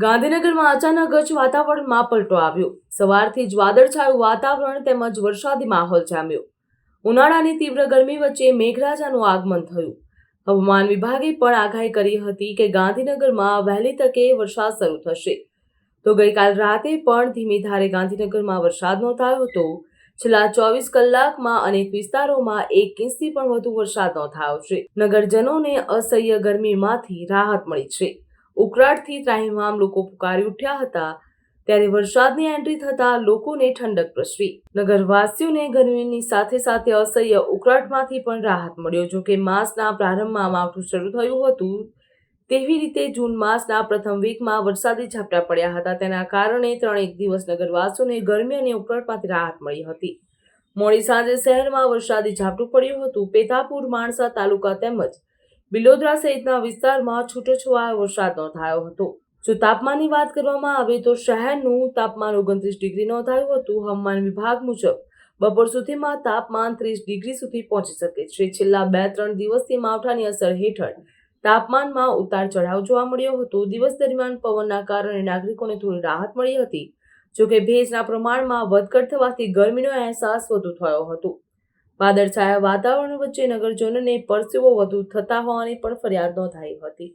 ગાંધીનગરમાં અચાનક જ વાતાવરણમાં પલટો આવ્યો। સવારથી જ વાદળછાયું વાતાવરણ તેમજ વરસાદી માહોલ જામ્યો। ઉનાળાની તીવ્ર ગરમી વચ્ચે મેઘરાજાનું આગમન થયું। હવામાન વિભાગે પણ આગાહી કરી હતી કે ગાંધીનગરમાં વહેલી તકે વરસાદ શરૂ થશે। તો ગઈકાલ રાતે પણ ધીમી ધારે ગાંધીનગરમાં વરસાદ નોંધાયો હતો। છેલ્લા 24 કલાકમાં અનેક વિસ્તારોમાં 1 ઇંચથી પણ વધુ વરસાદ નોંધાયો છે। નગરજનોને અસહ્ય ગરમીમાંથી રાહત મળી છે। ઉકળાટથી ત્રાહિમામ લોકો પુકારી ઉઠ્યા હતા। ત્યારે વરસાદની એન્ટ્રી થતા લોકોને ઠંડક પ્રસરી। નગરવાસીઓને ગરમીની સાથે સાથે અસહ્ય ઉકળાટમાંથી પણ રાહત મળ્યો। જોકે માસના પ્રારંભમાં માવઠું શરૂ થયું હતું તેવી રીતે જૂન માસના પ્રથમ વીકમાં વરસાદી ઝાપટા પડ્યા હતા। તેના કારણે 3 દિવસ નગરવાસીઓને ગરમી અને ઉકળાટમાંથી રાહત મળી હતી। મોડી સાંજે શહેરમાં વરસાદી ઝાપટું પડ્યું હતું। પેથાપુર, માણસા તાલુકા તેમજ બિલોદરા સહિતના વિસ્તારમાં છૂટોછવાયો વરસાદ નોંધાયો હતો। જો તાપમાનની વાત કરવામાં આવે તો શહેરનું તાપમાન 29 ડિગ્રી નોંધાયું હતું। હવામાન વિભાગ મુજબ બપોર સુધીમાં તાપમાન 30 ડિગ્રી સુધી પહોંચી શકે છે। છેલ્લા 2-3 દિવસથી માવઠાની અસર હેઠળ તાપમાનમાં ઉતાર ચઢાવ જોવા મળ્યો હતો। દિવસ દરમિયાન પવનના કારણે નાગરિકોને થોડી રાહત મળી હતી। જોકે ભેજના પ્રમાણમાં વધઘટ થવાથી ગરમીનો અહેસાસ વધુ થયો હતો। વાદળછાયા વાતાવરણ વચ્ચે નગરજનોને પરસેવો વધુ થતા હોવાની પણ ફરિયાદ નોંધાઈ હતી।